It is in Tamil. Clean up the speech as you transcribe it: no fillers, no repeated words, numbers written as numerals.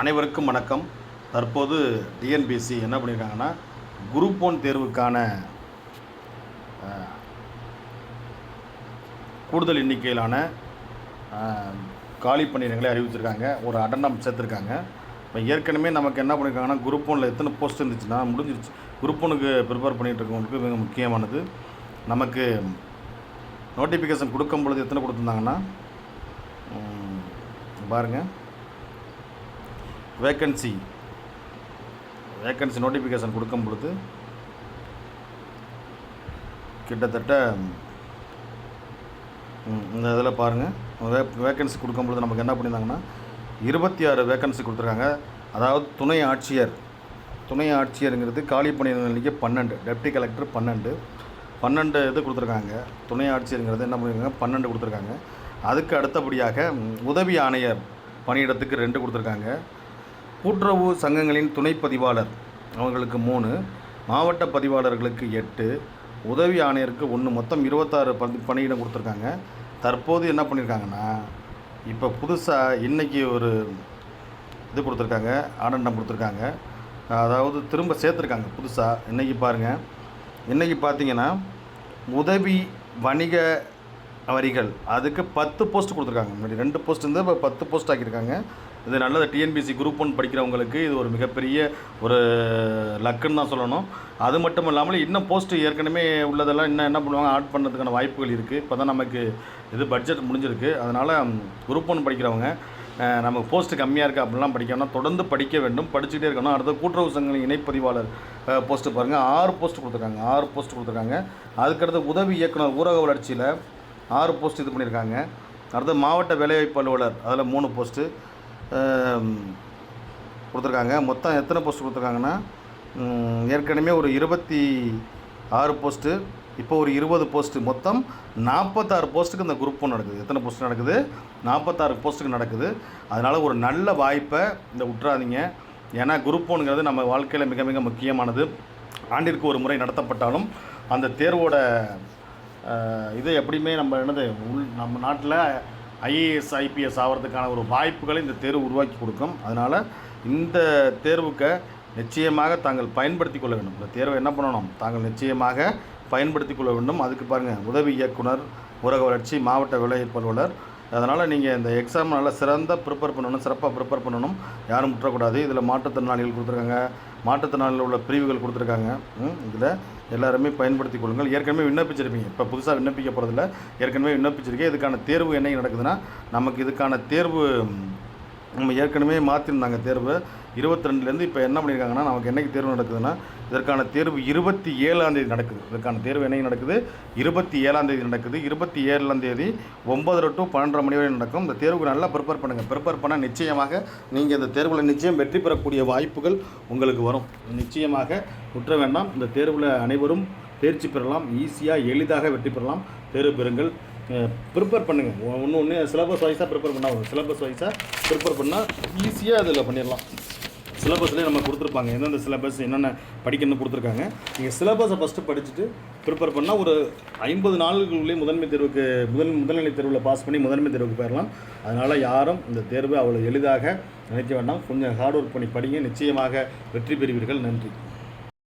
அனைவருக்கும் வணக்கம். தற்போது டிஎன்பிஎஸ்சி என்ன பண்ணியிருக்காங்கன்னா, குரூப் 1 தேர்வுக்கான கூடுதல் எண்ணிக்கையிலான காலி பணியிடங்களை அறிவிச்சிருக்காங்க. ஒரு அடெண்டம் சேர்த்துருக்காங்க. இப்போ ஏற்கனவே நமக்கு என்ன பண்ணியிருக்காங்கன்னா, குரூப் 1ல் எத்தனை போஸ்ட் இருந்துச்சுன்னா முடிஞ்சிருச்சு. குரூப் 1க்கு ப்ரிப்பேர் பண்ணிகிட்டு இருக்கவங்களுக்கு மிக முக்கியமானது, நமக்கு நோட்டிஃபிகேஷன் கொடுக்கும் பொழுது எத்தனை கொடுத்துருந்தாங்கன்னா பாருங்கள், வேக்கன்சி நோட்டிஃபிகேஷன் கொடுக்கும் பொழுது கிட்டத்தட்ட இந்த இதில் பாருங்கள், வேக்கன்சி கொடுக்கும் பொழுது நமக்கு என்ன பண்ணியிருந்தாங்கன்னா 26 வேக்கன்சி கொடுத்துருக்காங்க. அதாவது துணை ஆட்சியருங்கிறது காலி பணியிடங்களுக்கு 12, டெப்டி கலெக்டர் 12 இது கொடுத்துருக்காங்க. துணை ஆட்சியருங்கிறது என்ன பண்ணியிருக்காங்க, 12 கொடுத்துருக்காங்க. அதுக்கு அடுத்தபடியாக உதவி ஆணையர் பணியிடத்துக்கு 2 கொடுத்துருக்காங்க. கூட்டுறவு சங்கங்களின் துணை பதிவாளர் அவங்களுக்கு 3, மாவட்ட பதிவாளர்களுக்கு 8, உதவி ஆணையருக்கு 1, மொத்தம் 26 பணியிடம் கொடுத்துருக்காங்க. தற்போது என்ன பண்ணியிருக்காங்கன்னா, இப்போ புதுசாக இன்றைக்கி ஒரு இது கொடுத்துருக்காங்க, ஆடண்டம் கொடுத்துருக்காங்க. அதாவது திரும்ப சேர்த்துருக்காங்க புதுசாக. இன்றைக்கி பாருங்கள், இன்றைக்கி பார்த்தீங்கன்னா உதவி வணிக வரிகள் அதுக்கு 10 போஸ்ட் கொடுத்துருக்காங்க. முன்னாடி 2 போஸ்ட் இருந்தால் இப்போ 10 போஸ்ட் ஆக்கியிருக்காங்க. இது நல்லது. டிஎன்பிஎஸ்சி குரூப் 1 படிக்கிறவங்களுக்கு இது ஒரு மிகப்பெரிய ஒரு லக்குன்னு தான் சொல்லணும். அது மட்டும் இல்லாமல் இன்னும் போஸ்ட்டு ஏற்கனவே உள்ளதெல்லாம் இன்னும் என்ன பண்ணுவாங்க, ஆட் பண்ணுறதுக்கான வாய்ப்புகள் இருக்குது. இப்போ தான் நமக்கு இது பட்ஜெட் முடிஞ்சிருக்கு. அதனால் குரூப் 1 படிக்கிறவங்க நமக்கு போஸ்ட்டு கம்மியாக இருக்குது அப்படிலாம் படிக்கணும்னா தொடர்ந்து படிக்க வேண்டும், படிச்சுக்கிட்டே இருக்கணும். அடுத்த கூட்டுறவு சங்கங்களின் இணைப்பதிவாளர் போஸ்ட்டு பாருங்கள், 6 போஸ்ட் கொடுத்துருக்காங்க. அதுக்கடுத்து உதவி இயக்குனர் ஊரக வளர்ச்சியில் 6 போஸ்ட் இது பண்ணியிருக்காங்க. அடுத்து மாவட்ட வேலைவாய்ப்பு அலுவலர் அதில் 3 போஸ்ட்டு கொடுத்துருக்காங்க. மொத்தம் எத்தனை போஸ்ட் கொடுத்துருக்காங்கன்னா, ஏற்கனவே ஒரு 26 போஸ்ட்டு, இப்போ ஒரு 20 போஸ்ட்டு, மொத்தம் 46 போஸ்ட்டுக்கு இந்த குரூப் 1 நடக்குது. எத்தனை போஸ்ட்டு நடக்குது? 46 போஸ்ட்டுக்கு நடக்குது. அதனால் ஒரு நல்ல வாய்ப்பை இந்த விட்டுறாதீங்க. ஏன்னா குரூப் 1ங்கிறது நம்ம வாழ்க்கையில் மிக மிக முக்கியமானது. ஆண்டிற்கு ஒரு முறை நடத்தப்பட்டாலும் அந்த தேர்வோட இது எப்படியுமே நம்ம நாட்டில் ஐஏஎஸ் ஐபிஎஸ் ஆகிறதுக்கான ஒரு வாய்ப்புகளை இந்த தேர்வு உருவாக்கி கொடுக்கும். அதனால் இந்த தேர்வுக்கு நிச்சயமாக தாங்கள் பயன்படுத்தி கொள்ள வேண்டும். இந்த தேர்வை என்ன பண்ணணும், தாங்கள் நிச்சயமாக பயன்படுத்தி கொள்ள வேண்டும். அதுக்கு பாருங்கள், உதவி இயக்குனர் ஊரக வளர்ச்சி மாவட்ட வேலைவாய்ப்பு அலுவலர். அதனால் நீங்கள் இந்த எக்ஸாம் நல்லா சிறப்பாக ப்ரிப்பேர் பண்ணணும். யாரும் முற்றக்கூடாது. இதில் மாற்றுத்திறனாளிகள் கொடுத்துருக்காங்க, மாற்றுத்திறனாளிகள் உள்ள பிரிவுகள் கொடுத்துருக்காங்க. இதில் எல்லாருமே பயன்படுத்தி கொள்ளுங்கள். ஏற்கனவே விண்ணப்பிச்சிருப்பீங்க, இப்போ புதுசாக விண்ணப்பிக்க போகிறதில்ல, ஏற்கனவே விண்ணப்பிச்சிருக்கேன். இதுக்கான தேர்வு என்னைக்கு நடக்குதுன்னா, நமக்கு இதுக்கான தேர்வு நம்ம ஏற்கனவே மாற்றிருந்தாங்க. தேர்வு 22லேருந்து இப்போ என்ன பண்ணியிருக்காங்கன்னா, நமக்கு என்றைக்கு தேர்வு நடக்குதுன்னா, இதற்கான தேர்வு 27ஆம் தேதி நடக்குது. இதற்கான தேர்வு என்னைக்கு நடக்குது, 27ஆம் தேதி நடக்குது. 27ஆம் தேதி 9 to 12:30 மணி வரை நடக்கும். இந்த தேர்வுக்கு நல்லா ப்ரிப்பேர் பண்ணுங்கள். ப்ரிப்பேர் பண்ணால் நிச்சயமாக நீங்கள் இந்த தேர்வில் நிச்சயம் வெற்றி பெறக்கூடிய வாய்ப்புகள் உங்களுக்கு வரும். நிச்சயமாக விட்டுற வேண்டாம். இந்த தேர்வில் அனைவரும் தேர்ச்சி பெறலாம். ஈஸியாக எளிதாக வெற்றி பெறலாம். தேர்வு பெறுங்கள், ப்ரிப்பேர் பண்ணுங்கள். ஒன்று சிலபஸ் வைஸாக ப்ரிப்பேர் பண்ணால் சிலபஸ் வைஸாக ப்ரிப்பேர் பண்ணால் ஈஸியாக அதில் பண்ணிடலாம். சிலபஸ்லேயே நம்ம கொடுத்துருப்பாங்க, எந்தெந்த சிலபஸ் என்னென்ன படிக்கணும்னு கொடுத்துருக்காங்க. நீங்கள் சிலபஸை ஃபஸ்ட்டு படிச்சுட்டு ப்ரிப்பேர் பண்ணால் ஒரு 50 நாளுக்குள்ளே முதல்நிலை தேர்வில் பாஸ் பண்ணி முதன்மை தேர்வுக்கு போயிடலாம். அதனால் யாரும் இந்த தேர்வை அவ்வளோ எளிதாக நினைக்க வேண்டாம். கொஞ்சம் ஹார்ட் ஒர்க் பண்ணி படிங்க, நிச்சயமாக வெற்றி பெறுவீர்கள். நன்றி.